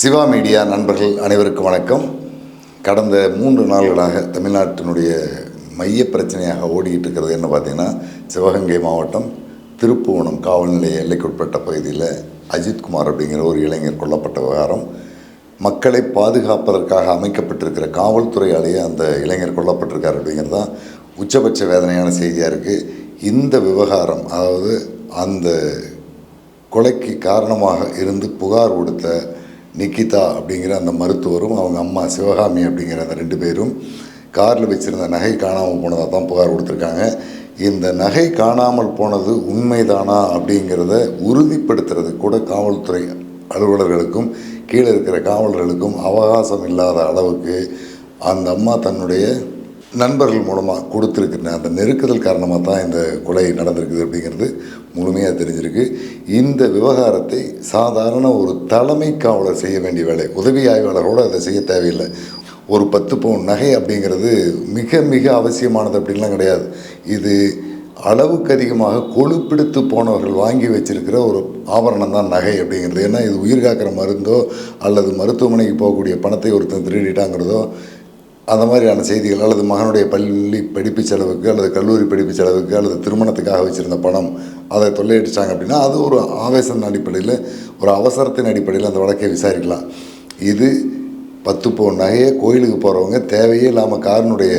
Siva media நண்பர்கள் அனைவருக்கும் வணக்கம். கடந்த 3 நாள்களாக தமிழ்நாட்டினுடைய மைய பிரச்சனையாக ஓடிக்கிட்டு இருக்கிறது என்ன பார்த்தீங்கன்னா, சிவகங்கை மாவட்டம் திருப்புவனம் காவல் நிலைய எல்லைக்குட்பட்ட பகுதியில் அஜித்குமார் அப்படிங்கிற ஒரு இளைஞர் கொல்லப்பட்ட விவகாரம். மக்களை பாதுகாப்பதற்காக அமைக்கப்பட்டிருக்கிற காவல்துறையாலேயே அந்த இளைஞர் கொல்லப்பட்டிருக்கார் அப்படிங்கிறது தான் உச்சபட்ச வேதனையான செய்தியாக இருக்குது. இந்த விவகாரம், அதாவது அந்த கொலைக்கு காரணமாக இருந்து புகார் கொடுத்த நிக்கிதா அப்படிங்கிற அந்த மருத்துவரும் அவங்க அம்மா சிவகாமி அப்படிங்கிற அந்த 2 பேரும் காரில் வச்சுருந்த நகை காணாமல் போனதாக தான் புகார் கொடுத்துருக்காங்க. இந்த நகை காணாமல் போனது உண்மைதானா அப்படிங்கிறத உறுதிப்படுத்துறது கூட காவல்துறை அலுவலர்களுக்கும் கீழே இருக்கிற காவலர்களுக்கும் அவகாசம் இல்லாத அளவுக்கு அந்த அம்மா தன்னுடைய நண்பர்கள் மூலமாக கொடுத்துருக்குற அந்த நெருக்குதல் காரணமாக தான் இந்த கொலை நடந்திருக்குது அப்படிங்கிறது முழுமையாக தெரிஞ்சிருக்கு. இந்த விவகாரத்தை சாதாரண ஒரு தலைமை காவலர் செய்ய வேண்டிய வேலை, உதவி ஆய்வாளரோடு அதை செய்ய தேவையில்லை. ஒரு 10 பவுன் நகை அப்படிங்கிறது மிக மிக அவசியமானது அப்படின்லாம் கிடையாது. இது அளவுக்கு அதிகமாக கொழுப்பிடுத்து போனவர்கள் வாங்கி வச்சிருக்கிற ஒரு ஆபரணம் தான் நகை அப்படிங்கிறது. ஏன்னா இது உயிர் காக்கிற மருந்தோ அல்லது மருத்துவமனைக்கு போகக்கூடிய பணத்தை ஒருத்தன் திருடிட்டாங்கிறதோ அந்த மாதிரியான செய்திகள், அல்லது மகனுடைய பள்ளி படிப்பு செலவுக்கு அல்லது கல்லூரி படிப்பு செலவுக்கு அல்லது திருமணத்துக்காக வச்சுருந்த பணம் அதை தொல்லையடிச்சாங்க அப்படின்னா அது ஒரு ஆவேசத்தின் அடிப்படையில், ஒரு அவசரத்தின் அடிப்படையில் அந்த வழக்கை விசாரிக்கலாம். இது 10 பவுன் நகையை கோயிலுக்கு போகிறவங்க தேவையே இல்லாமல் காரினுடைய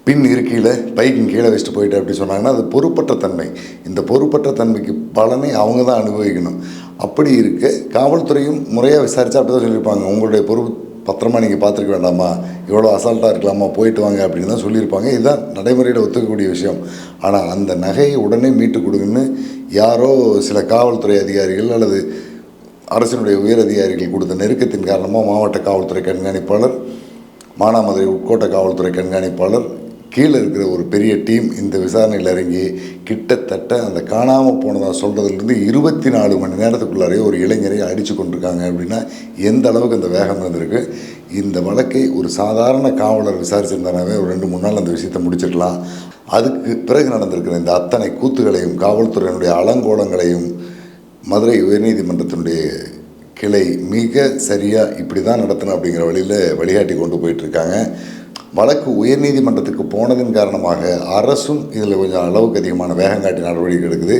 பின் இருக்கையில் பைக்கின் கீழே வச்சுட்டு போயிட்டு அப்படி சொன்னாங்கன்னா அது பொறுப்பற்ற தன்மை. இந்த பொறுப்பற்ற தன்மைக்கு பலனை அவங்க தான் அனுபவிக்கணும். அப்படி இருக்க காவல்துறையும் முறையாக விசாரித்தா அப்படி தான் சொல்லியிருப்பாங்க, உங்களுடைய பொறுப்பு பத்திரமா நீங்கள் பார்த்துருக்க வேண்டாமா, இவ்வளோ அசால்ட்டாக இருக்கலாமா, போயிட்டு வாங்க அப்படின்னு தான் சொல்லியிருப்பாங்க. இதுதான் நடைமுறையில் ஒத்துக்கக்கூடிய விஷயம். ஆனால் அந்த நகையை உடனே மீட்டு கொடுங்கன்னு யாரோ சில காவல்துறை அதிகாரிகள் அல்லது அரசினுடைய உயர் அதிகாரிகள் கொடுத்த நெருக்கத்தின் காரணமாக மாவட்ட காவல்துறை கண்காணிப்பாளர், மானாமதுரை உட்கோட்ட காவல்துறை கண்காணிப்பாளர், கீழே இருக்கிற ஒரு பெரிய டீம் இந்த விசாரணையில் இறங்கி கிட்டத்தட்ட அந்த காணாமல் போனதாக சொல்கிறதுலேருந்து 24 மணி நேரத்துக்குள்ளாரே ஒரு இளைஞரை அடித்து கொண்டிருக்காங்க. அப்படின்னா எந்த அளவுக்கு அந்த வேகம் இருந்திருக்கு. இந்த வழக்கை ஒரு சாதாரண காவலர் விசாரிச்சிருந்தாவே ஒரு 2-3 நாள் அந்த விஷயத்தை முடிச்சிடலாம். அதுக்கு பிறகு நடந்திருக்கிற இந்த அத்தனை கூத்துகளையும் காவல்துறையினுடைய அலங்கோலங்களையும் மதுரை உயர்நீதிமன்றத்தினுடைய கிளை மிக சரியாக இப்படி தான் நடத்தணும் அப்படிங்கிற வழியில் வழிகாட்டி கொண்டு போயிட்டுருக்காங்க. வழக்கு உயர்நீதிமன்றத்துக்கு போனதன் காரணமாக அரசும் இதில் கொஞ்சம் அளவுக்கு அதிகமான வேகம் காட்டி நடவடிக்கை எடுக்குது.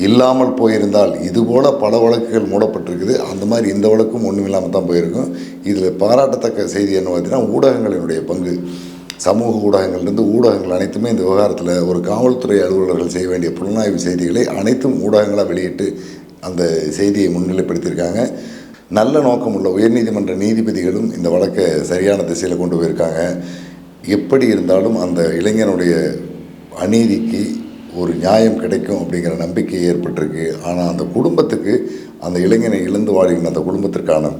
இல்லாமல் போயிருந்தால் இதுபோல் பல வழக்குகள் மூடப்பட்டிருக்குது. அந்த மாதிரி இந்த வழக்கும் ஒன்றும் இல்லாமல் தான் போயிருக்கும். இதில் பாராட்டத்தக்க செய்தி என்ன பார்த்தீங்கன்னா, ஊடகங்களினுடைய பங்கு. சமூக ஊடகங்கள்லேருந்து ஊடகங்கள் அனைத்துமே இந்த விவகாரத்தில் ஒரு காவல்துறை அலுவலர்கள் செய்ய வேண்டிய புலனாய்வு செய்திகளை அனைத்தும் ஊடகங்களாக வெளியிட்டு அந்த செய்தியை முன்னிலைப்படுத்தியிருக்காங்க. நல்ல நோக்கம் உள்ள உயர்நீதிமன்ற நீதிபதிகளும் இந்த வழக்கை சரியான திசையில் கொண்டு போயிருக்காங்க. எப்படி இருந்தாலும் அந்த இளைஞனுடைய அநீதிக்கு ஒரு நியாயம் கிடைக்கும் அப்படிங்கிற நம்பிக்கை ஏற்பட்டிருக்கு. ஆனால் அந்த குடும்பத்துக்கு, அந்த இளைஞனை இழந்து வாழ்கின்ற அந்த குடும்பத்திற்கான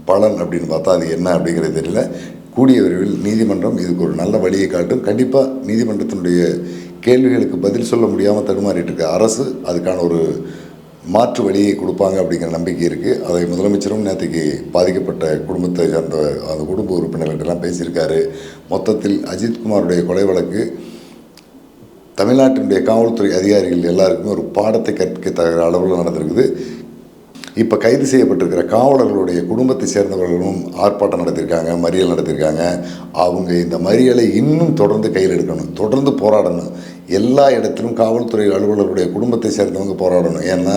பலன் அப்படின்னு பார்த்தா அது என்ன அப்படிங்கிறது தெரியல. கூடிய விரைவில் நீதிமன்றம் இதுக்கு ஒரு நல்ல வழியை காட்டும். கண்டிப்பாக நீதிமன்றத்தினுடைய கேள்விகளுக்கு பதில் சொல்ல முடியாமல் தடுமாறிட்டு இருக்கு அரசு. அதுக்கான ஒரு மாற்று வழியை கொடுப்பாங்க அப்படிங்கிற நம்பிக்கை இருக்குது. அதை முதலமைச்சரும் நேற்றுக்கு பாதிக்கப்பட்ட குடும்பத்தை சார்ந்த அந்த குடும்ப உறுப்பினர்கள்ட்டெல்லாம் பேசியிருக்காரு. மொத்தத்தில் அஜித்குமாருடைய கொலை வழக்கு தமிழ்நாட்டினுடைய காவல்துறை அதிகாரிகள் எல்லாருக்குமே ஒரு பாடத்தை கற்கத்தகுந்த அளவில் நடந்திருக்குது. இப்போ கைது செய்யப்பட்டிருக்கிற காவலர்களுடைய குடும்பத்தை சேர்ந்தவர்களும் ஆர்ப்பாட்டம் நடத்தியிருக்காங்க, மறியல் நடத்தியிருக்காங்க. அவங்க இந்த மறியலை இன்னும் தொடர்ந்து கையில் எடுக்கணும், தொடர்ந்து போராடணும். எல்லா இடத்திலும் காவல்துறை அலுவலர்களுடைய குடும்பத்தை சேர்ந்தவங்க போராடணும். ஏன்னா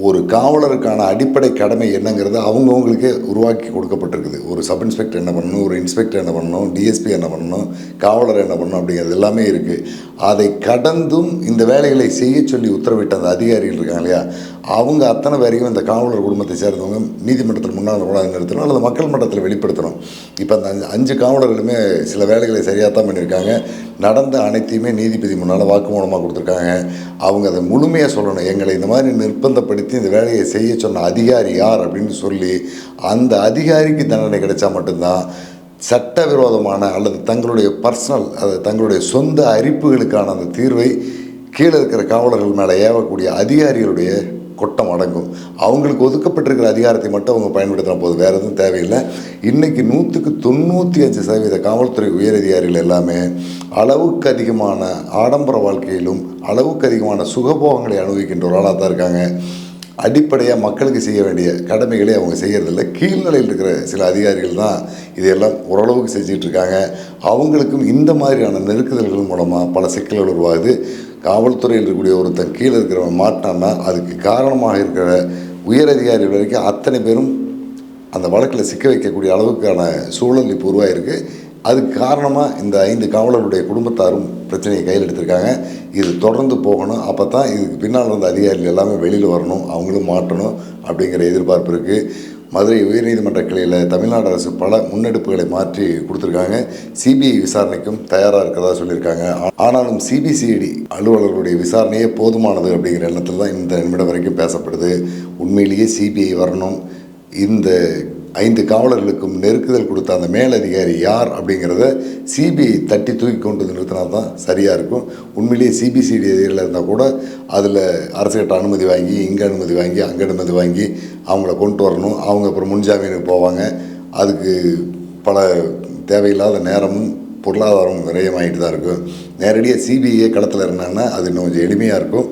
ஒரு காவலருக்கான அடிப்படை கடமை என்னங்கிறது அவங்கவுங்களுக்கே உருவாக்கி கொடுக்கப்பட்டிருக்குது. ஒரு சப் இன்ஸ்பெக்டர் என்ன பண்ணணும், ஒரு இன்ஸ்பெக்டர் என்ன பண்ணணும், டிஎஸ்பி என்ன பண்ணணும், காவலர் என்ன பண்ணணும் அப்படிங்கிறது எல்லாமே இருக்குது. அதை கடந்தும் இந்த வேலைகளை செய்ய சொல்லி உத்தரவிட்ட அந்த அதிகாரிகள் இருக்காங்க இல்லையா, அவங்க அத்தனை பேரையும் இந்த காவலர் குடும்பத்தை சேர்ந்தவங்க நீதிமன்றத்தில் முன்னால் கொண்டாந்து நிறுத்தணும் அல்லது மக்கள் மன்றத்தில் வெளிப்படுத்தணும். இப்போ அந்த 5 காவலர்களுமே சில வேலைகளை சரியாக தான் பண்ணியிருக்காங்க. நடந்த அனைத்தையுமே நீதிபதி முன்னால் வாக்குமூலமாக கொடுத்துருக்காங்க. அவங்க அதை முழுமையாக சொல்லணும். எங்களை இந்த மாதிரி நிர்பந்தப்படுத்தி இந்த வேலையை செய்ய சொன்ன அதிகாரி யார் அப்படின்னு சொல்லி அந்த அதிகாரிக்கு தண்டனை கிடைச்சா மட்டும்தான் சட்டவிரோதமான அல்லது தங்களுடைய பர்சனல், அது தங்களுடைய சொந்த அரிப்புகளுக்கான அந்த தீர்வை கீழே இருக்கிற காவலர்கள் மேலே ஏவக்கூடிய அதிகாரிகளுடைய கொட்டம் அடங்கும். அவங்களுக்கு ஒதுக்கப்பட்டிருக்கிற அதிகாரத்தை மட்டும் அவங்க பயன்படுத்தின போது வேறு எதுவும் தேவையில்லை. இன்றைக்கி 100க்கு 95% காவல்துறை உயரதிகாரிகள் எல்லாமே அளவுக்கு அதிகமான ஆடம்பர வாழ்க்கையிலும் அளவுக்கு அதிகமான சுகபோகங்களை அனுபவிக்கின்ற ஒரு ஆளாக தான் இருக்காங்க. அடிப்படையாக மக்களுக்கு செய்ய வேண்டிய கடமைகளை அவங்க செய்கிறதில்ல. கீழ்நிலையில் இருக்கிற சில அதிகாரிகள் தான் இதையெல்லாம் ஓரளவுக்கு செஞ்சிட்ருக்காங்க. அவங்களுக்கும் இந்த மாதிரியான நெருக்குதல்கள் மூலமாக பல சிக்கல்கள் உருவாகுது. காவல்துறையில் இருக்கக்கூடிய ஒருத்தன் கீழே இருக்கிறவன் மாட்டான்னா அதுக்கு காரணமாக இருக்கிற உயர் அதிகாரிகள் வரைக்கும் அத்தனை பேரும் அந்த வழக்கில் சிக்க வைக்கக்கூடிய அளவுக்கான சூழல் இப்போ உருவாகிருக்கு. அதுக்கு காரணமாக இந்த 5 காவலர்களுடைய குடும்பத்தாரும் பிரச்சனையை கையில் எடுத்திருக்காங்க. இது தொடர்ந்து போகணும். அப்போ தான் இதுக்கு பின்னால் இருந்த அதிகாரிகள் எல்லாமே வெளியில் வரணும், அவங்களும் மாட்டணும் அப்படிங்கிற எதிர்பார்ப்பு இருக்குது. மதுரை உயர்நீதிமன்ற கிளையில் தமிழ்நாடு அரசு பல முன்னெடுப்புகளை மாற்றி கொடுத்துருக்காங்க. சிபிஐ விசாரணைக்கும் தயாராக இருக்கிறதா சொல்லியிருக்காங்க. ஆனாலும் சிபிசிஐடி அலுவலர்களுடைய விசாரணையே போதுமானது அப்படிங்கிற எண்ணத்தில் தான் இந்த நிமிடம் வரைக்கும் பேசப்படுது. உண்மையிலேயே சிபிஐ வரணும். இந்த 5 காவலர்களுக்கும் நெருக்குதல் கொடுத்த அந்த மேலதிகாரி யார் அப்படிங்கிறத சிபிஐ தட்டி தூக்கி கொண்டு நிறுத்தினா தான் சரியாக இருக்கும். உண்மையிலேயே சிபிசிஐடி அதிகாரியில் இருந்தால் கூட அதில் அரசுகிட்ட அனுமதி வாங்கி, இங்கே அனுமதி வாங்கி, அங்கே அனுமதி வாங்கி அவங்கள கொண்டு வரணும். அவங்க அப்புறம் முன்ஜாமீனுக்கு போவாங்க. அதுக்கு பல தேவையில்லாத நேரமும் பொருளாதாரமும் விரயமாகிட்டு தான் இருக்கும். நேரடியாக சிபிஐ களத்தில் இருந்தாங்கன்னா அது இன்னும் கொஞ்சம் எளிமையாக இருக்கும்.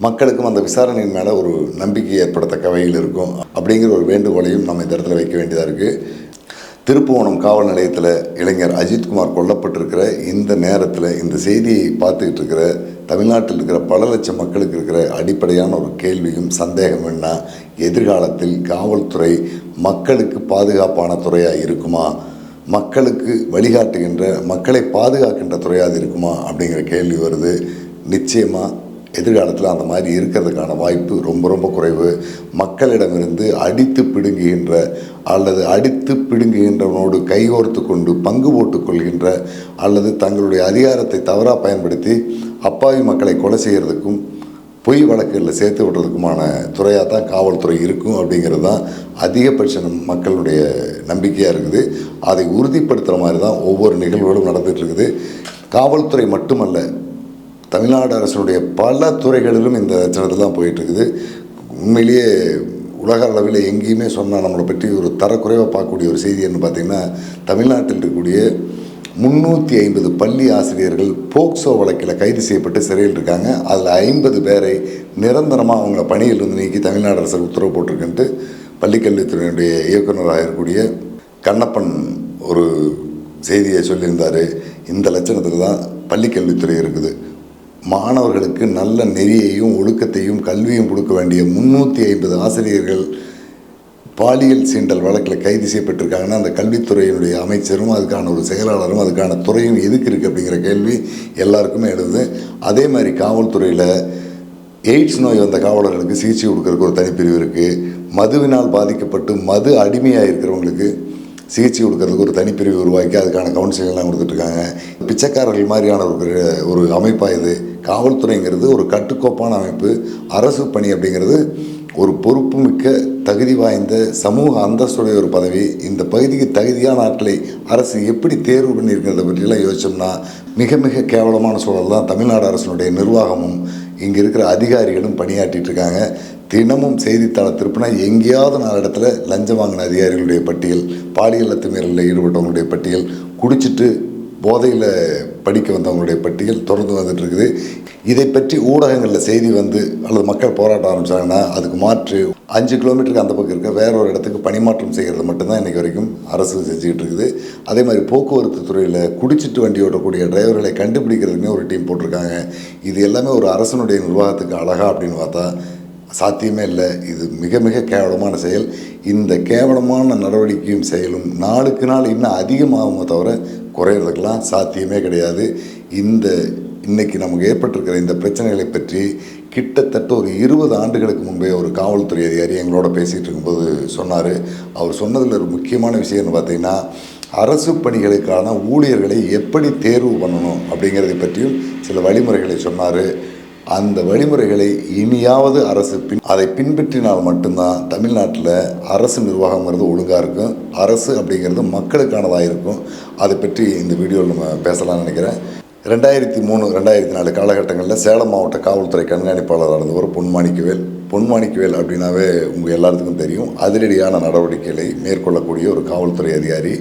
மக்களுக்கும் அந்த விசாரணையின் மேலே ஒரு நம்பிக்கை ஏற்படத்தக்க வகையில் இருக்கும் அப்படிங்கிற ஒரு வேண்டுகோளையும் நம்ம இந்த இடத்துல வைக்க வேண்டியதாக இருக்குது. திருப்புவனம் காவல் நிலையத்தில் இளைஞர் அஜித்குமார் கொல்லப்பட்டிருக்கிற இந்த நேரத்தில் இந்த செய்தியை பார்த்துக்கிட்டு இருக்கிற தமிழ்நாட்டில் இருக்கிற பல லட்சம் மக்களுக்கு இருக்கிற அடிப்படையான ஒரு கேள்வியும் சந்தேகம் என்ன, எதிர்காலத்தில் காவல்துறை மக்களுக்கு பாதுகாப்பான துறையாக இருக்குமா, மக்களுக்கு வழிகாட்டுகின்ற, மக்களை பாதுகாக்கின்ற துறையாக இருக்குமா அப்படிங்கிற கேள்வி வருது. நிச்சயமாக எதிர்காலத்தில் அந்த மாதிரி இருக்கிறதுக்கான வாய்ப்பு ரொம்ப ரொம்ப குறைவு. மக்களிடமிருந்து அடித்து பிடுங்குகின்ற அல்லது அடித்து பிடுங்குகின்றவனோடு கைகோர்த்து கொண்டு பங்கு போட்டு கொள்கின்ற அல்லது தங்களுடைய அதிகாரத்தை தவறாக பயன்படுத்தி அப்பாவி மக்களை கொலை செய்கிறதுக்கும் பொய் வழக்குகளில் சேர்த்து விடுறதுக்குமான துறையாக தான் காவல்துறை இருக்கும் அப்படிங்கிறது தான் அதிகபட்ச மக்களுடைய நம்பிக்கையாக இருக்குது. அதை உறுதிப்படுத்துகிற மாதிரி தான் ஒவ்வொரு நிகழ்வுகளும் நடந்துகிட்ருக்குது. காவல்துறை மட்டுமல்ல, தமிழ்நாடு அரசுடைய பல துறைகளிலும் இந்த லட்சணத்தில் தான் போயிட்டுருக்குது. உண்மையிலேயே உலக அளவில் எங்கேயுமே சொன்னால் நம்மளை பற்றி ஒரு தரக்குறைவாக பார்க்கக்கூடிய ஒரு செய்தி என்ன பார்த்திங்கன்னா, தமிழ்நாட்டில் இருக்கக்கூடிய 350 பள்ளி ஆசிரியர்கள் போக்சோ வழக்கில் கைது செய்யப்பட்டு சிறையில் இருக்காங்க. அதில் 50 பேரை நிரந்தரமாக அவங்கள பணியிலிருந்து நீக்கி தமிழ்நாடு அரசு உத்தரவு போட்டிருக்குன்ட்டு பள்ளிக்கல்வித்துறையினுடைய இயக்குநராக இருக்கக்கூடிய கண்ணப்பன் ஒரு செய்தியை சொல்லியிருந்தார். இந்த லட்சணத்தில் தான் பள்ளிக்கல்வித்துறை இருக்குது. மாணவர்களுக்கு நல்ல நெறியையும் ஒழுக்கத்தையும் கல்வியும் கொடுக்க வேண்டிய 350 ஆசிரியர்கள் பாலியல் சீண்டல் வழக்கில் கைது செய்யப்பட்டிருக்காங்கன்னா அந்த கல்வித்துறையினுடைய அமைச்சரும் அதுக்கான ஒரு செயலாளரும் அதுக்கான துறையும் எதுக்கு இருக்குது அப்படிங்கிற கேள்வி எல்லாருக்குமே எழுது. அதே மாதிரி காவல்துறையில் எய்ட்ஸ் நோய் வந்த காவலர்களுக்கு சிகிச்சை கொடுக்கறதுக்கு ஒரு தனிப்பிரிவு இருக்குது. மதுவினால் பாதிக்கப்பட்டு மது அடிமையாக இருக்கிறவங்களுக்கு சிகிச்சை கொடுக்கறதுக்கு ஒரு தனிப்பிரிவு உருவாக்கி அதுக்கான கவுன்சிலிங்லாம் கொடுத்துட்ருக்காங்க. பிச்சைக்காரர்கள் மாதிரியான ஒரு அமைப்பாக இது. காவல்துறைங்கிறது ஒரு கட்டுக்கோப்பான அமைப்பு. அரசு பணி அப்படிங்கிறது ஒரு பொறுப்புமிக்க தகுதி வாய்ந்த சமூக அந்தஸ்துடைய ஒரு பதவி. இந்த பகுதிக்கு தகுதியான ஆட்களை அரசு எப்படி தேர்வு பண்ணியிருக்கிறத பற்றியெல்லாம் யோசிச்சோம்னா மிக மிக கேவலமான சூழல் தான் தமிழ்நாடு அரசினுடைய நிர்வாகமும் இங்கே இருக்கிற அதிகாரிகளும் பணியாற்றிட்டு இருக்காங்க. தினமும் செய்தித்தாளை திருப்பினா எங்கேயாவது 4 இடத்துல லஞ்சம் வாங்கின அதிகாரிகளுடைய பட்டியல், பாலியல் அத்துமீறலில் ஈடுபட்டவங்களுடைய பட்டியல், குடிச்சிட்டு போதையில் படிக்க வந்தவங்களுடைய பட்டியல் தொடர்ந்து வந்துட்டு இருக்குது. இதை பற்றி ஊடகங்களில் செய்தி வந்து அல்லது மக்கள் போராட்டம் ஆரம்பித்தாங்கன்னா அதுக்கு மாற்று 5 கிலோமீட்டருக்கு அந்த பக்கம் இருக்க வேற ஒரு இடத்துக்கு பணிமாற்றம் செய்கிறது மட்டும்தான் இன்றைக்கி வரைக்கும் அரசு செஞ்சுக்கிட்டு இருக்குது. அதே மாதிரி போக்குவரத்து துறையில் குடிச்சிட்டு வண்டி ஓட்டக்கூடிய டிரைவர்களை கண்டுபிடிக்கிறதுக்குமே ஒரு டீம் போட்டிருக்காங்க. இது எல்லாமே ஒரு அரசனுடைய நிர்வாகத்துக்கு அழகா அப்படின்னு பார்த்தா சாத்தியமே இல்லை. இது மிக மிக கேவலமான செயல். இந்த கேவலமான நடவடிக்கையும் செயலும் நாளுக்கு நாள் இன்னும் அதிகமாகுமோ தவிர குறையிறதுக்கெல்லாம் சாத்தியமே கிடையாது. இன்னைக்கு நமக்கு ஏற்பட்டிருக்கிற இந்த பிரச்சனைகளை பற்றி கிட்டத்தட்ட ஒரு 20 ஆண்டுகளுக்கு முன்பே ஒரு காவல்துறை அதிகாரி எங்களோட பேசிகிட்டு இருக்கும்போது சொன்னார். அவர் சொன்னதில் ஒரு முக்கியமான விஷயம்னு பார்த்திங்கன்னா, அரசு பணிகளுக்கான ஊழியர்களை எப்படி தேர்வு பண்ணணும் அப்படிங்கிறதை பற்றியும் சில வழிமுறைகளை சொன்னார். அந்த வழிமுறைகளை இனியாவது அரசு அதை பின்பற்றினால் மட்டும்தான் தமிழ்நாட்டில் அரசு நிர்வாகங்கிறது ஒழுங்காக இருக்கும். அரசு அப்படிங்கிறது மக்களுக்கானதாக இருக்கும். அதை பற்றி இந்த வீடியோவில் நம்ம பேசலாம்னு நினைக்கிறேன். 2003-2004 காலகட்டங்களில் சேலம் மாவட்ட காவல்துறை கண்காணிப்பாளராக இருந்தவர் பொன்மாணிக்கவேல் அப்படின்னாவே உங்கள் எல்லாத்துக்கும் தெரியும். அதிரடியான நடவடிக்கைகளை மேற்கொள்ளக்கூடிய ஒரு காவல்துறை அதிகாரி.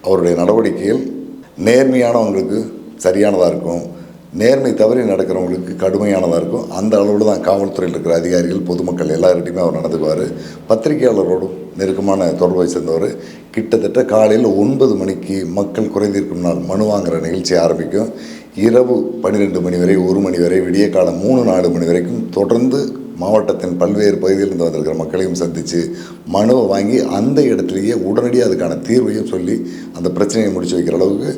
அவருடைய நடவடிக்கைகள் நேர்மையானவங்களுக்கு சரியானதாக இருக்கும். நேர்மை தவறி நடக்கிறவங்களுக்கு கடுமையானதாக இருக்கும். அந்த அளவில் தான் காவல்துறையில் இருக்கிற அதிகாரிகள், பொதுமக்கள் எல்லார்கிட்டையுமே அவர் நடந்துக்குவார். பத்திரிகையாளரோடும் நெருக்கமான தொடர்பை சேர்ந்தவர். கிட்டத்தட்ட காலையில் 9 மணிக்கு மக்கள் குறைதீர்க்கும் நாள் மனு வாங்குகிற நிகழ்ச்சி ஆரம்பிக்கும். இரவு 12 மணி வரை, 1 மணி வரை, விடிய காலம் 3-4 மணி வரைக்கும் தொடர்ந்து மாவட்டத்தின் பல்வேறு பகுதியிலிருந்து வந்திருக்கிற மக்களையும் சந்தித்து மனுவை வாங்கி அந்த இடத்துலையே உடனடியாக அதுக்கான தீர்வையும் சொல்லி அந்த பிரச்சனையை முடிச்சு வைக்கிற அளவுக்கு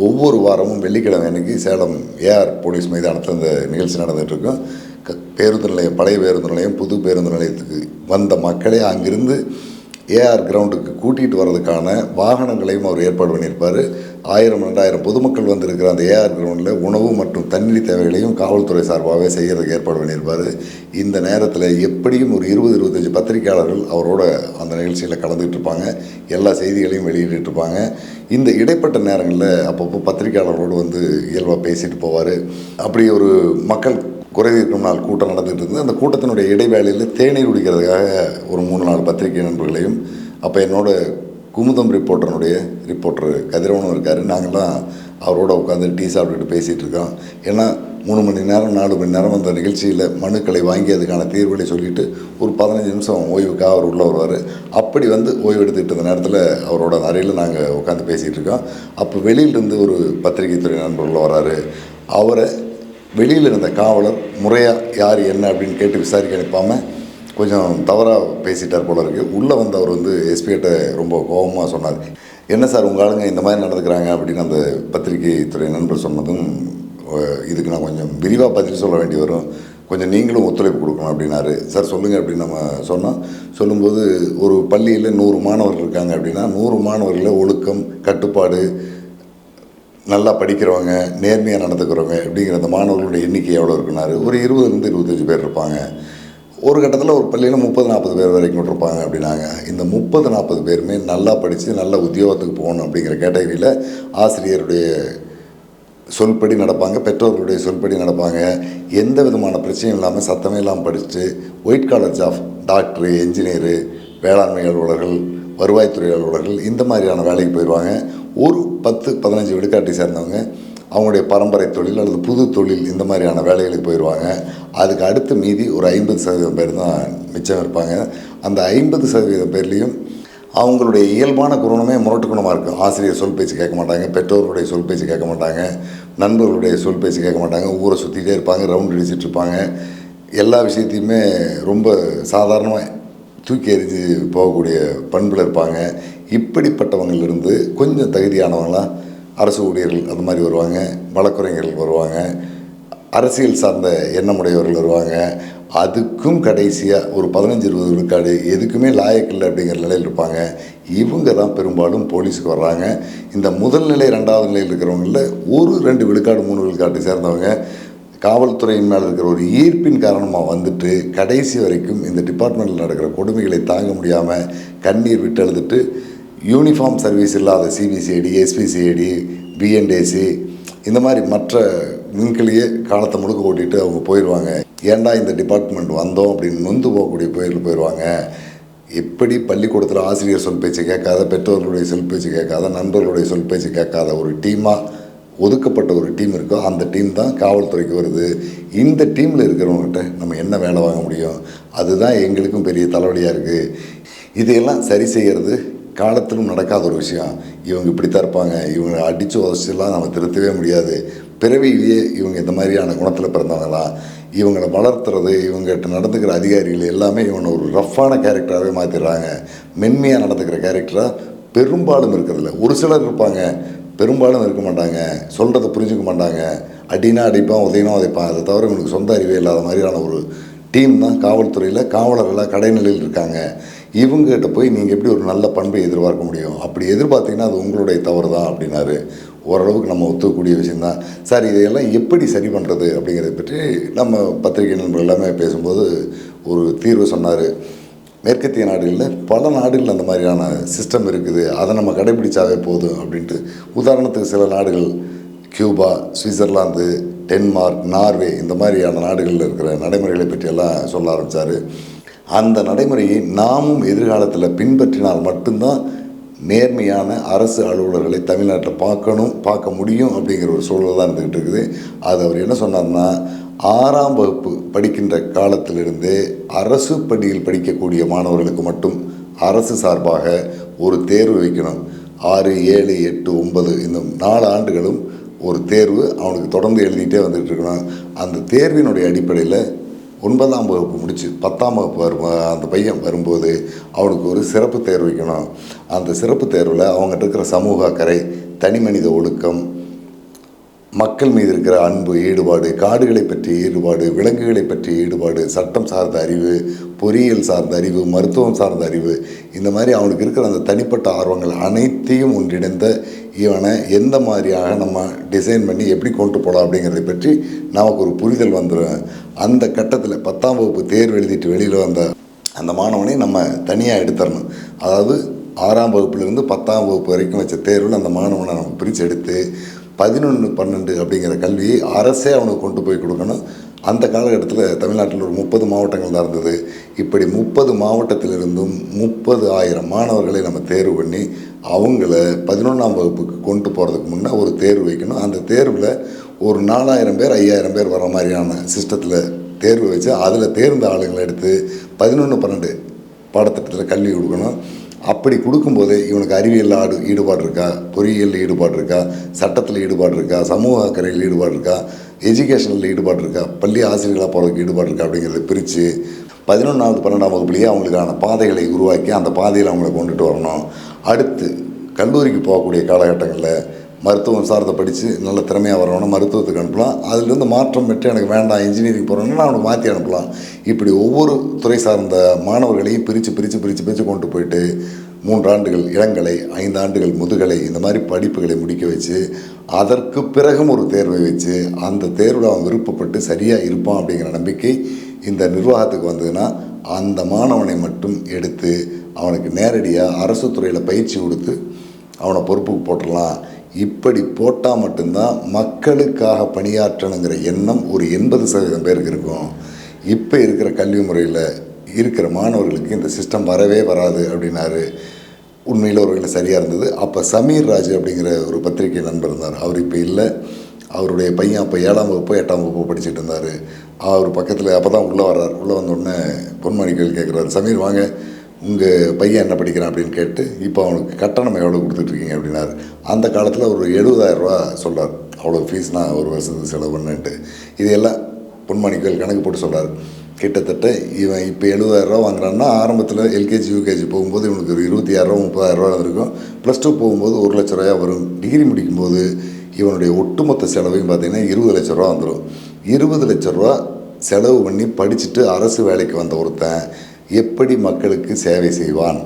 ஒவ்வொரு வாரமும் வெள்ளிக்கிழமை அன்னைக்கு சேலம் ஏஆர் போலீஸ் மைதானத்தில் இந்த நிகழ்ச்சி நடந்துகிட்ருக்கோம். பேருந்து நிலையம், பழைய பேருந்து நிலையம், புது பேருந்து நிலையத்துக்கு வந்த மக்களே அங்கிருந்து ஏஆர் கிரவுண்டுக்கு கூட்டிகிட்டு வர்றதுக்கான வாகனங்களையும் அவர் ஏற்பாடு பண்ணியிருப்பார். 1000-2000 பொதுமக்கள் வந்திருக்கிற அந்த ஏஆர் கிரவுண்டில் உணவு மற்றும் தண்ணீர் தேவைகளையும் காவல்துறை சார்பாகவே செய்கிறதுக்கு ஏற்பாடு பண்ணியிருப்பார். இந்த நேரத்தில் எப்படியும் ஒரு 20-25 பத்திரிகையாளர்கள் அவரோட அந்த நிகழ்ச்சியில் கலந்துக்கிட்டு இருப்பாங்க. எல்லா செய்திகளையும் வெளியிட்டு இருப்பாங்க. இந்த இடைப்பட்ட நேரங்களில் அப்பப்போ பத்திரிகையாளர்களோடு வந்து இயல்பாக பேசிட்டு போவார். அப்படி ஒரு மக்கள் குறைதீர்க்கும் நாள் கூட்டம் நடந்துகிட்டு இருந்தது. அந்த கூட்டத்தினுடைய இடைவேளையில் தேநீர் குடிக்கிறதுக்காக ஒரு 3-4 பத்திரிகை நண்பர்களையும், அப்போ என்னோட குமுதம் ரிப்போர்ட்டர் கதிரவனும் இருக்கார். நாங்கள்லாம் அவரோட உட்காந்து டீ சாப்பிட்டுட்டு பேசிகிட்டு இருக்கோம். ஏன்னா 3 மணி நேரம் 4 மணி நேரம் அந்த நிகழ்ச்சியில் மனுக்களை வாங்கி அதுக்கான தீர்வுகளை சொல்லிவிட்டு ஒரு 15 நிமிஷம் ஓய்வுக்காக அவர் உள்ளே வருவார். அப்படி வந்து ஓய்வு எடுத்துக்கிட்டு இருந்த நேரத்தில் அவரோட அறையில் நாங்கள் உட்காந்து பேசிகிட்டு இருக்கோம். அப்போ வெளியிலேருந்து ஒரு பத்திரிகை துறை நண்பர்கள் வராரு. அவரை வெளியில் இருந்த காவலர் முறையாக யார் என்ன அப்படின்னு கேட்டு விசாரிக்க அனுப்பாமல் கொஞ்சம் தவறாக பேசிட்டார் போல இருக்குது. உள்ளே வந்து அவர் வந்து எஸ்பிகிட்ட ரொம்ப கோபமாக சொன்னார். என்ன சார் உங்கள் ஆளுங்க இந்த மாதிரி நடந்துக்கிறாங்க அப்படின்னு அந்த பத்திரிகை துறை நண்பர் சொன்னதும், இதுக்கு நான் கொஞ்சம் விரிவாக பதில் சொல்ல வேண்டி வரும், கொஞ்சம் நீங்களும் ஒத்துழைப்பு கொடுக்கணும் அப்படின்னாரு. சார் சொல்லுங்கள் அப்படின்னு நம்ம சொன்னோம். சொல்லும்போது ஒரு பள்ளியில் 100 மாணவர்கள் இருக்காங்க அப்படின்னா 100 மாணவர்களில் ஒழுக்கம், கட்டுப்பாடு, நல்லா படிக்கிறவங்க, நேர்மையாக நடந்துக்கிறவங்க அப்படிங்கிற அந்த மாணவர்களுடைய எண்ணிக்கை எவ்வளோ இருக்குனாரு. ஒரு 20-25 பேர் இருப்பாங்க. ஒரு கட்டத்தில் ஒரு பள்ளியில் 30-40 பேர் வரைக்கும் இருப்பாங்க அப்படின்னாங்க. இந்த 30-40 பேருமே நல்லா படித்து நல்ல உத்தியோகத்துக்கு போகணும் அப்படிங்கிற கேட்டகரியில் ஆசிரியருடைய சொல்படி நடப்பாங்க, பெற்றோர்களுடைய சொல்படி நடப்பாங்க. எந்த விதமான பிரச்சனையும் இல்லாமல் சத்தமே இல்லாமல் படிச்சுட்டு white collar job, doctor, engineer, வேளாண்மை அலுவலர்கள், வருவாய்த்துறை அலுவலர்கள் இந்த மாதிரியான வேலைக்கு போயிடுவாங்க. ஒரு 10-15 விழுக்காட்டை சேர்ந்தவங்க அவங்களுடைய பரம்பரை தொழில் அல்லது புது தொழில் இந்த மாதிரியான வேலைகளுக்கு போயிடுவாங்க. அதுக்கு அடுத்து மீதி ஒரு 50% பேர் தான் மிச்சம் இருப்பாங்க. அந்த 50% பேர்லேயும் அவங்களுடைய இயல்பான குணமே முரட்டு குணமாக இருக்கும். ஆசிரியர் சொல் பேச்சு கேட்க மாட்டாங்க, பெற்றோர்களுடைய சொல் பேச்சு கேட்க மாட்டாங்க, நண்பர்களுடைய சொல் பேச்சு கேட்க மாட்டாங்க, ஊரை சுற்றிகிட்டே இருப்பாங்க, ரவுண்ட் அடிச்சுட்டு இருப்பாங்க. எல்லா விஷயத்தையுமே ரொம்ப சாதாரணமாக தூக்கி எறிஞ்சு போகக்கூடிய பண்பில் இருப்பாங்க. இப்படிப்பட்டவங்களிலிருந்து கொஞ்சம் தகுதியானவங்களாம் அரசு ஊழியர்கள் அந்த மாதிரி வருவாங்க, வழக்குரைஞர்கள் வருவாங்க, அரசியல் சார்ந்த எண்ணமுடையவர்கள் வருவாங்க. அதுக்கும் கடைசியாக ஒரு 15-20 விழுக்காடு எதுக்குமே லாயக்கில்லை அப்படிங்கிற நிலையில் இருப்பாங்க. இவங்க தான் பெரும்பாலும் போலீஸுக்கு வர்றாங்க. இந்த முதல் நிலை 2வது நிலையில் இருக்கிறவங்களில் ஒரு 2 விழுக்காடு 3 விழுக்காட்டை சேர்ந்தவங்க காவல்துறையின் மேலே இருக்கிற ஒரு ஈர்ப்பின் காரணமாக வந்துட்டு கடைசி வரைக்கும் இந்த டிபார்ட்மெண்ட்டில் நடக்கிற கொடுமைகளை தாங்க முடியாமல் கண்ணீர் விட்டு அழுதுட்டு யூனிஃபார்ம் சர்வீஸ் இல்லாத சிபிசிஐடி, எஸ்பிசிஐடி, பிஎன்டேசி இந்த மாதிரி மற்ற விண்களையே காலத்தை முழுக்க ஓட்டிகிட்டு அவங்க போயிடுவாங்க. ஏன்டா இந்த டிபார்ட்மெண்ட் வந்தோம் அப்படின்னு நொந்து போகக்கூடிய போயிடுவாங்க. எப்படி பள்ளிக்கூடத்தில் ஆசிரியர் சொல் பேச்சு கேட்காத, பெற்றோர்களுடைய சொல் பேச்சு கேட்காத, நண்பர்களுடைய சொல் பேச்சு கேட்காத ஒரு டீமாக ஒதுக்கப்பட்ட ஒரு டீம் இருக்கோ அந்த டீம் தான் காவல்துறைக்கு வருது. இந்த டீமில் இருக்கிறவங்ககிட்ட நம்ம என்ன வேலை வாங்க முடியும்? அதுதான் எங்களுக்கும் பெரிய தலைவலியாக இருக்குது. இதையெல்லாம் சரி செய்கிறது காலத்திலும் நடக்காத ஒரு விஷயம். இவங்க இப்படித்தான் இருப்பாங்க, இவங்க அடித்து உதச்சிலாம் நம்ம திருத்தவே முடியாது. பிறவியிலேயே இவங்க இந்த மாதிரியான குணத்தில் பிறந்தவங்களாம். இவங்களை வளர்த்துறது, இவங்ககிட்ட நடந்துக்கிற அதிகாரிகள் எல்லாமே இவனை ஒரு ரஃப்பான கேரக்டராகவே மாற்றிடுறாங்க. மென்மையாக நடந்துக்கிற கேரக்டராக பெரும்பாலும் இருக்கிறதில்ல. ஒரு சிலர் இருப்பாங்க, பெரும்பாலும் இருக்க மாட்டாங்க. சொல்கிறத புரிஞ்சுக்க மாட்டாங்க. அடினா அடிப்பான், உதையினா உதைப்பான். அதை தவிர இவனுக்கு சொந்த அறிவே இல்லாத மாதிரியான ஒரு டீம் தான் காவல்துறையில் காவலர்களாக கடைநிலையில் இருக்காங்க. இவங்ககிட்ட போய் நீங்கள் எப்படி ஒரு நல்ல பண்பை எதிர்பார்க்க முடியும்? அப்படி எதிர்பார்த்தீங்கன்னா அது உங்களுடைய தவறு தான் அப்படின்னாரு. ஓரளவுக்கு நம்ம ஒத்துக்கக்கூடிய விஷயந்தான். சார் இதையெல்லாம் எப்படி சரி பண்ணுறது அப்படிங்கிறத பற்றி நம்ம பத்திரிகை நண்பர்கள் எல்லாமே பேசும்போது ஒரு தீர்வு சொன்னார். மேற்கத்திய நாடுகளில் பல நாடுகளில் அந்த மாதிரியான சிஸ்டம் இருக்குது, அதை நம்ம கடைபிடிச்சாவே போதும் அப்படின்ட்டு. உதாரணத்துக்கு சில நாடுகள் கியூபா, சுவிட்சர்லாந்து, டென்மார்க், நார்வே இந்த மாதிரியான நாடுகளில் இருக்கிற நடைமுறைகளை பற்றியெல்லாம் சொல்ல ஆரம்பித்தார். அந்த நடைமுறையை நாமும் எதிர்காலத்தில் பின்பற்றினால் மட்டும்தான் நேர்மையான அரசு அலுவலர்களை தமிழ்நாட்டில் பார்க்க முடியும் அப்படிங்கிற ஒரு சூழல் தான் இருந்துக்கிட்டு இருக்குது. அது அவர் என்ன சொன்னார்னா, 6ஆம் வகுப்பு படிக்கின்ற காலத்திலிருந்தே அரசு பள்ளியில் படிக்கக்கூடிய மாணவர்களுக்கு மட்டும் அரசு சார்பாக ஒரு தேர்வு வைக்கணும். 6, 7, 8, 9 இந்த 4 ஆண்டுகளும் ஒரு தேர்வு அவனுக்கு தொடர்ந்து எழுதிட்டே வந்துட்டு இருக்கணும். அந்த தேர்வினுடைய அடிப்படையில் 9ஆம் வகுப்பு முடித்து 10ஆம் வகுப்பு அந்த பையன் வரும்போது அவனுக்கு ஒரு சிறப்பு தேர்வு வைக்கணும். அந்த சிறப்பு தேர்வில் அவங்ககிட்ட இருக்கிற சமூக அக்கறை, தனி மனித ஒழுக்கம், மக்கள் மீது இருக்கிற அன்பு, ஈடுபாடு, காடுகளை பற்றிய ஈடுபாடு, விலங்குகளை பற்றிய ஈடுபாடு, சட்டம் சார்ந்த அறிவு, பொறியியல் சார்ந்த அறிவு, மருத்துவம் சார்ந்த அறிவு, இந்த மாதிரி அவனுக்கு இருக்கிற அந்த தனிப்பட்ட ஆர்வங்கள் அனைத்தையும் ஒன்றிணைந்த இவனை எந்த மாதிரியாக நம்ம டிசைன் பண்ணி எப்படி கொண்டு போகலாம் அப்படிங்கிறத பற்றி நமக்கு ஒரு புரிதல் வந்துடும். அந்த கட்டத்தில் 10ஆம் வகுப்பு தேர்வு எழுதிட்டு வெளியில் வந்த அந்த மாணவனை நம்ம தனியாக எடுத்துடணும். அதாவது 6ஆம் வகுப்புலேருந்து 10ஆம் வகுப்பு வரைக்கும் வச்ச தேர்வில் அந்த மாணவனை நம்ம பிரித்து எடுத்து 11, 12 அப்படிங்கிற கல்வியை அரசே அவனுக்கு கொண்டு போய் கொடுக்கணும். அந்த காலகட்டத்தில் தமிழ்நாட்டில் ஒரு 30 மாவட்டங்கள் தான் இருந்தது. இப்படி 30 மாவட்டத்திலிருந்தும் 30,000 மாணவர்களை நம்ம தேர்வு பண்ணி அவங்கள 11ஆம் வகுப்புக்கு கொண்டு போகிறதுக்கு முன்னே ஒரு தேர்வு வைக்கணும். அந்த தேர்வில் ஒரு 4,000 பேர் 5,000 பேர் வர மாதிரியான சிஸ்டத்தில் தேர்வு வச்சு அதில் தேர்ந்த ஆளுங்களை எடுத்து 11, 12 பாடத்திட்டத்தில் கல்வி கொடுக்கணும். அப்படி கொடுக்கும்போதே இவனுக்கு அறிவியலில் ஈடுபாடு இருக்கா, பொறியியலில் ஈடுபாடு இருக்கா, சட்டத்தில் ஈடுபாடு இருக்கா, சமூக அக்கறையில் ஈடுபாடு இருக்கா, எஜுகேஷனில் ஈடுபாடு இருக்கா, பள்ளி ஆசிரியர்களாக போகிறதுக்கு ஈடுபாடு இருக்கா அப்படிங்கிறத பிரித்து 11ஆவது 12ஆம் வகுப்புலேயே அவங்களுக்கான பாதைகளை உருவாக்கி அந்த பாதையில் அவங்கள கொண்டுட்டு வரணும். அடுத்து கல்லூரிக்கு போகக்கூடிய காலகட்டங்களில் மருத்துவம் சார்ந்த படித்து நல்ல திறமையாக வரணும்னா மருத்துவத்துக்கு அனுப்பலாம். அதிலிருந்து மாற்றம் பெற்று எனக்கு வேண்டாம் இன்ஜினியரிங் போகிறோன்னா அவனுக்கு மாற்றி அனுப்பலாம். இப்படி ஒவ்வொரு துறை சார்ந்த மாணவர்களையும் பிரித்து கொண்டு போயிட்டு 3 ஆண்டுகள் இளங்கலை, 5 ஆண்டுகள் முதுகலை, இந்த மாதிரி படிப்புகளை முடிக்க வச்சு அதற்கு பிறகும் ஒரு தேர்வை வச்சு அந்த தேர்வில் அவன் விருப்பப்பட்டு சரியாக இருப்பான் அப்படிங்கிற நம்பிக்கை இந்த நிர்வாகத்துக்கு வந்ததுன்னா அந்த மாணவனை மட்டும் எடுத்து அவனுக்கு நேரடியாக அரசு துறையில் பயிற்சி கொடுத்து அவனை பொறுப்புக்கு போட்டுடலாம். இப்படி போட்டால் மட்டும்தான் மக்களுக்காக பணியாற்றணுங்கிற எண்ணம் ஒரு 80% பேருக்கு இருக்கும். இப்போ இருக்கிற கல்வி முறையில் இருக்கிற மாணவர்களுக்கு இந்த சிஸ்டம் வரவே வராது அப்படின்னாரு. உண்மையில் ஒரு சரியாக இருந்தது. அப்போ சமீர் ராஜ் அப்படிங்கிற ஒரு பத்திரிகை நண்பர் இருந்தார். அவர் இப்போ இல்லை. அவருடைய பையன் அப்போ 7ஆம் வகுப்பு 8ஆம் வகுப்பு படிச்சுட்டு இருந்தார். அவர் பக்கத்தில் அப்போ தான் உள்ளே வர்றார். உள்ளே வந்தோடனே பொன்மாணிக்கல் கேட்குறாரு, சமீர் வாங்க, உங்கள் பையன் என்ன படிக்கிறான் அப்படின்னு கேட்டு, இப்போ அவனுக்கு கட்டணம் எவ்வளோ கொடுத்துட்ருக்கீங்க அப்படின்னாரு. அந்த காலத்தில் ஒரு 70,000 ரூபா சொல்கிறார். அவ்வளோ ஃபீஸ்னால் ஒரு வருஷத்துக்கு செலவு பண்ணுன்ட்டு. இதையெல்லாம் பொன்மாணிக்கல் கணக்கு போட்டு சொல்கிறார். கிட்டத்தட்ட இவன் இப்போ 70,000 ரூபா வாங்குறான்னா ஆரம்பத்தில் எல்கேஜி யூகேஜி போகும்போது இவனுக்கு ஒரு 26,000 30,000 ரூபா இருக்கும். +2 போகும்போது 1 லட்ச ரூபாயா வரும். டிகிரி முடிக்கும்போது இவனுடைய ஒட்டுமொத்த செலவையும் பார்த்திங்கன்னா 20 லட்ச ரூபா வந்துடும். 20 லட்ச ரூபா செலவு பண்ணி படிச்சுட்டு அரசு வேலைக்கு வந்த ஒருத்தன் எப்படி மக்களுக்கு சேவை செய்வான்?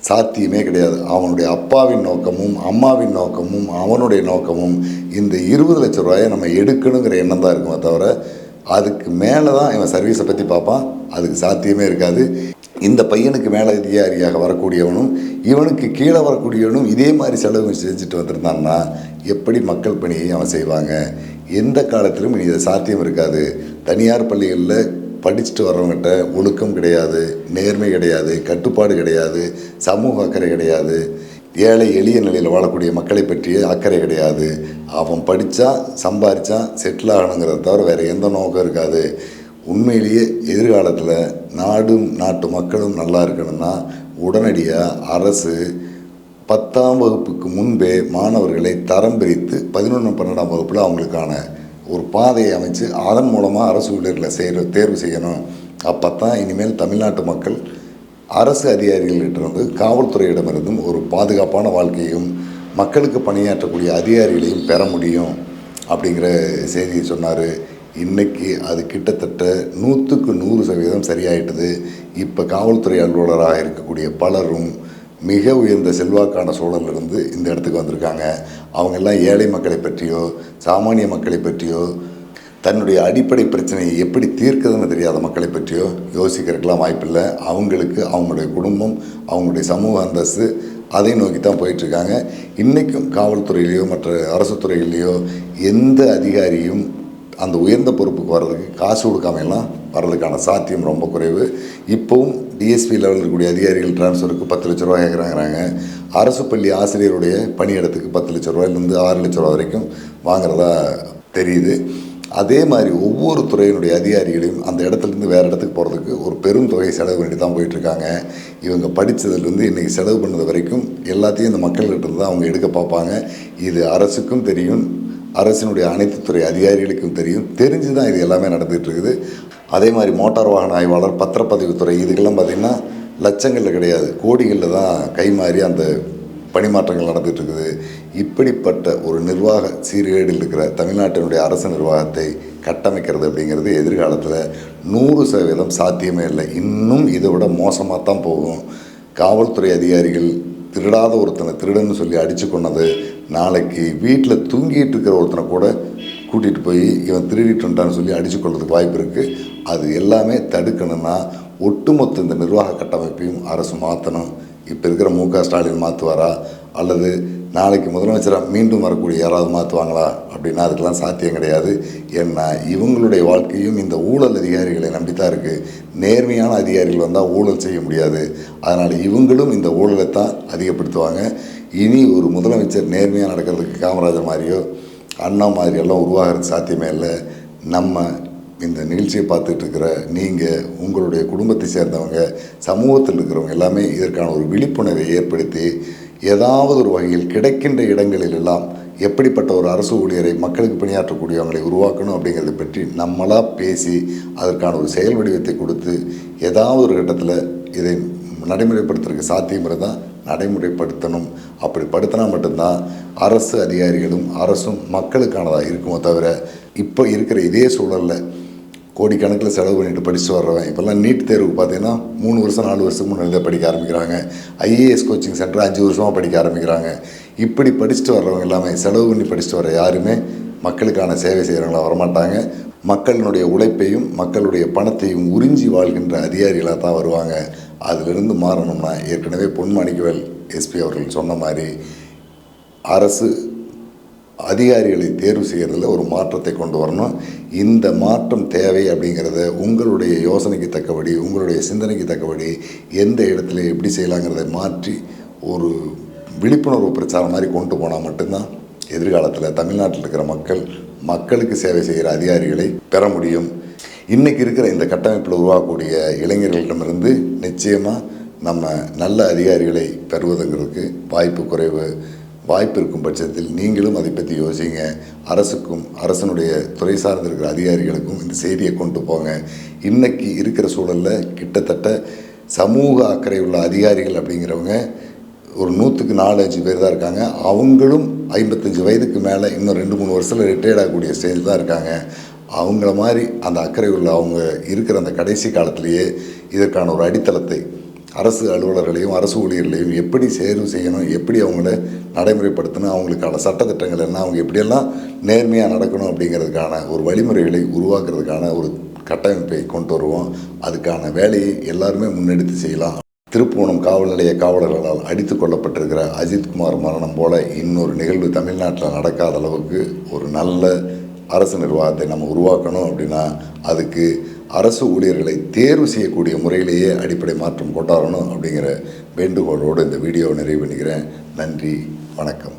சாத்தியமே கிடையாது. அவனுடைய அப்பாவின் நோக்கமும் அம்மாவின் நோக்கமும் அவனுடைய நோக்கமும் இந்த 20 லட்ச ரூபாயை நம்ம எடுக்கணுங்கிற எண்ணம் தான் இருக்குமே தவிர அதுக்கு மேலே தான் இவன் சர்வீஸை பற்றி பார்ப்பான். அதுக்கு சாத்தியமே இருக்காது. இந்த பையனுக்கு மேலே அதிகாரியாக வரக்கூடியவனும் இவனுக்கு கீழே வரக்கூடியவனும் இதே மாதிரி செலவு செஞ்சுட்டு வந்திருந்தான்னா எப்படி மக்கள் பணியை அவன் செய்வாங்க? எந்த காலத்திலும் இனி இது சாத்தியம் இருக்காது. தனியார் பள்ளிகளில் படிச்சுட்டு வர்றவங்ககிட்ட ஒழுக்கம் கிடையாது, நேர்மை கிடையாது, கட்டுப்பாடு கிடையாது, சமூக அக்கறை கிடையாது, ஏழை எளிய நிலையில் வாழக்கூடிய மக்களை பற்றிய அக்கறை கிடையாது. அவன் படித்தான் சம்பாதிச்சான் செட்டில் ஆகணுங்கிறத தவிர வேறு எந்த நோக்கம் இருக்காது. உண்மையிலேயே எதிர்காலத்தில் நாடும் நாட்டு மக்களும் நல்லா இருக்கணும்னா உடனடியாக அரசு 10ஆம் வகுப்புக்கு முன்பே மாணவர்களை தரம் பிரித்து 11, 12ஆம் வகுப்பில் அவங்களுக்கான ஒரு பாதையை அமைச்சு அதன் மூலமாக அரசு ஊழியர்களை தேர்வு செய்யணும். அப்போ தான் இனிமேல் தமிழ்நாட்டு மக்கள் அரசு அதிகாரிகளிடமிருந்து காவல்துறையிடமிருந்தும் ஒரு பாதுகாப்பான வாழ்க்கையும் மக்களுக்கு பணியாற்றக்கூடிய அதிகாரிகளையும் பெற முடியும் அப்படிங்கிற செய்தியை சொன்னார். இன்றைக்கி அது கிட்டத்தட்ட 100க்கு 100% சரியாயிட்டது. இப்போ காவல்துறை அலுவலராக இருக்கக்கூடிய பலரும் மிக உயர்ந்த செல்வாக்கான சூழலிருந்து இந்த இடத்துக்கு வந்திருக்காங்க. அவங்கெல்லாம் ஏழை மக்களை பற்றியோ சாமானிய மக்களை பற்றியோ தன்னுடைய அடிப்படை பிரச்சனையை எப்படி தீர்க்குதுன்னு தெரியாத மக்களை பற்றியோ யோசிக்கிறதுக்கெல்லாம் வாய்ப்பில்லை. அவங்களுக்கு அவங்களுடைய குடும்பம், அவங்களுடைய சமூக அந்தஸ்து அதை நோக்கி தான் போயிட்டுருக்காங்க. இன்றைக்கும் காவல்துறையிலையோ மற்ற அரசு துறைகள்லையோ எந்த அதிகாரியும் அந்த உயர்ந்த பொறுப்புக்கு வர்றதுக்கு காசு கொடுக்காமையெல்லாம் வர்றதுக்கான சாத்தியம் ரொம்ப குறைவு. இப்போவும் டிஎஸ்பி லெவலில் இருக்கக்கூடிய அதிகாரிகள் டிரான்ஸ்ஃபருக்கு 10 லட்ச ரூபா கேட்குறாங்கிறாங்க. அரசு பள்ளி ஆசிரியருடைய பணியிடத்துக்கு 10 லட்ச ரூபாயிலேருந்து 6 லட்ச ரூபா வரைக்கும் வாங்குறதா தெரியுது. அதே மாதிரி ஒவ்வொரு துறையினுடைய அதிகாரிகளையும் அந்த இடத்துலேருந்து வேறு இடத்துக்கு போகிறதுக்கு ஒரு பெரும் தொகை செலவு பண்ணி தான் போயிட்டுருக்காங்க. இவங்க படித்ததுலேருந்து இன்றைக்கி செலவு பண்ணது வரைக்கும் எல்லாத்தையும் இந்த மக்கள்கிட்ட தான் அவங்க எடுக்க பார்ப்பாங்க. இது அரசுக்கும் தெரியும், அரசினுடைய அனைத்து துறை அதிகாரிகளுக்கும் தெரியும். தெரிஞ்சு தான் இது எல்லாமே நடந்துகிட்டு இருக்குது. அதே மாதிரி மோட்டார் வாகன ஆய்வாளர், பத்திரப்பதிவுத்துறை இதுக்கெல்லாம் பார்த்திங்கன்னா லட்சங்களில் கிடையாது, கோடிகளில் தான் கை மாறி அந்த பணிமாற்றங்கள் நடந்துகிட்டு இருக்குது. இப்படிப்பட்ட ஒரு நிர்வாக சீர்கேடில் இருக்கிற தமிழ்நாட்டினுடைய அரசு நிர்வாகத்தை கட்டமைக்கிறது அப்படிங்கிறது எதிர்காலத்தில் 100% சாத்தியமே இல்லை. இன்னும் இதை விட மோசமாக தான் போகும். காவல்துறை அதிகாரிகள் திருடாத ஒருத்தனை திருடன்னு சொல்லி அடித்து கொண்டது நாளைக்கு வீட்டில் தூங்கிட்டு இருக்கிற ஒருத்தனை கூட கூட்டிகிட்டு போய் இவன் திருடிட்டு வந்துட்டான்னு சொல்லி அடித்து கொள்றதுக்கு வாய்ப்பு இருக்குது. அது எல்லாமே தடுக்கணும்னா ஒட்டுமொத்த இந்த நிர்வாக கட்டமைப்பையும் அரசு மாற்றணும். இப்போ இருக்கிற மு.க. ஸ்டாலின் மாற்றுவாரா அல்லது நாளைக்கு முதலமைச்சராக மீண்டும் வரக்கூடிய யாராவது மாற்றுவாங்களா அப்படின்னா அதுக்கெல்லாம் சாத்தியம் கிடையாது. ஏன்னா இவங்களுடைய வாழ்க்கையும் இந்த ஊழல் அதிகாரிகளை நம்பித்தான் இருக்குது. நேர்மையான அதிகாரிகள் வந்தால் ஊழல் செய்ய முடியாது. அதனால் இவங்களும் இந்த ஊழலை தான் அதிகப்படுத்துவாங்க. இனி ஒரு முதலமைச்சர் நேர்மையாக நடக்கிறதுக்கு காமராஜர் மாதிரியோ அண்ணா மாதிரியெல்லாம் உருவாகிறது சாத்தியமே இல்லை. நம்ம இந்த நிகழ்ச்சியை பார்த்துட்டு இருக்கிற நீங்கள், உங்களுடைய குடும்பத்தை சேர்ந்தவங்க, சமூகத்தில் இருக்கிறவங்க எல்லாமே இதற்கான ஒரு விழிப்புணர்வை ஏற்படுத்தி ஏதாவது ஒரு வகையில் கிடைக்கின்ற இடங்களில் எல்லாம் எப்படிப்பட்ட ஒரு அரசு ஊழியரை, மக்களுக்கு பணியாற்றக்கூடியவங்களை உருவாக்கணும் அப்படிங்கிறத பற்றி நம்மளாக பேசி அதற்கான ஒரு செயல் வடிவத்தை கொடுத்து ஏதாவது ஒரு கட்டத்தில் இதை நடைமுறைப்படுத்துறதுக்கு சாத்தியம் இருந்தால் நடைமுறைப்படுத்தணும். அப்படி படுத்தினா மட்டும்தான் அரசு அதிகாரிகளும் அரசும் மக்களுக்கானதாக இருக்குமோ தவிர இப்போ இருக்கிற இதே சூழலில் கோடிக்கணக்கில் செலவு பண்ணிட்டு படிச்சுட்டு வர்றவன் இப்போல்லாம் நீட் தேர்வுக்கு பார்த்தீங்கன்னா 3 வருஷம் 4 வருஷத்துக்கு முன்னாடி படிக்க ஆரம்பிக்கிறாங்க. ஐஏஎஸ் கோச்சிங் சென்டர் 5 வருஷமாக படிக்க ஆரம்பிக்கிறாங்க. இப்படி படிச்சுட்டு வர்றவங்க எல்லாமே செலவு பண்ணி படிச்சுட்டு வர யாருமே மக்களுக்கான சேவை செய்கிறவங்களா வரமாட்டாங்க. மக்களினுடைய உழைப்பையும் மக்களுடைய பணத்தையும் உறிஞ்சி வாழ்கின்ற அதிகாரிகளாக தான் வருவாங்க. அதிலிருந்து மாறணும்னா ஏற்கனவே பொன் மாணிக்கவேல் எஸ்பி அவர்கள் சொன்ன மாதிரி அரசு அதிகாரிகளை தேர்வு செய்கிறதுல ஒரு மாற்றத்தை கொண்டு வரணும். இந்த மாற்றம் தேவை அப்படிங்கிறத உங்களுடைய யோசனைக்கு தக்கபடி, உங்களுடைய சிந்தனைக்கு தக்கபடி எந்த இடத்துல எப்படி செய்யலாங்கிறத மாற்றி ஒரு விழிப்புணர்வு பிரச்சாரம் மாதிரி கொண்டு போனால் மட்டும்தான் எதிர்காலத்தில் தமிழ்நாட்டில் இருக்கிற மக்களுக்கு சேவை செய்கிற அதிகாரிகளை பெற முடியும். இன்றைக்கி இருக்கிற இந்த கட்டமைப்பில் உருவாக்கக்கூடிய இளைஞர்களிடமிருந்து நிச்சயமாக நம்ம நல்ல அதிகாரிகளை பெறுவதுங்கிறதுக்கு வாய்ப்பு குறைவு. வாய்ப்பு இருக்கும் பட்சத்தில் நீங்களும் அதை பற்றி யோசிங்க. அரசுக்கும் அரசனுடைய துறை சார்ந்திருக்கிற அதிகாரிகளுக்கும் இந்த செய்தியை கொண்டு போங்க. இன்றைக்கி இருக்கிற சூழலில் கிட்டத்தட்ட சமூக அக்கறை உள்ள அதிகாரிகள் அப்படிங்கிறவங்க ஒரு 100க்கு 4-5 பேர் தான் இருக்காங்க. அவங்களும் 55 வயதுக்கு மேலே இன்னும் 2-3 வருஷத்தில் ரிட்டையர்ட் ஆகக்கூடிய ஸ்டேஜ் தான் இருக்காங்க. அவங்கள மாதிரி அந்த அக்கறை உள்ள அவங்க இருக்கிற அந்த கடைசி காலத்திலேயே இதற்கான ஒரு அடித்தளத்தை அரசு அலுவலர்களையும் அரசு ஊழியர்களையும் எப்படி தேர்வு செய்யணும், எப்படி அவங்கள நடைமுறைப்படுத்தணும், அவங்களுக்கான சட்டத்திட்டங்கள் என்ன, அவங்க எப்படியெல்லாம் நேர்மையாக நடக்கணும் அப்படிங்கிறதுக்கான ஒரு வழிமுறைகளை உருவாக்குறதுக்கான ஒரு கட்டமைப்பை கொண்டு வருவோம். அதுக்கான வேலையை எல்லாருமே முன்னெடுத்து செய்யலாம். திருப்புவனம் காவல் நிலைய காவலர்களால் அடித்து கொல்லப்பட்டிருக்கிற அஜித்குமார் மரணம் போல இன்னொரு நிகழ்வு தமிழ்நாட்டில் நடக்காத அளவுக்கு ஒரு நல்ல அரசு நிர்வாகத்தை நம்ம உருவாக்கணும். அப்படின்னா அதுக்கு அரசு ஊழியர்களை தேர்வு செய்யக்கூடிய முறையிலேயே அடிப்படை மாற்றம் கொண்டாடணும் அப்படிங்கிற வேண்டுகோளோடு இந்த வீடியோவை நிறைவு பண்ணிக்கிறேன். நன்றி, வணக்கம்.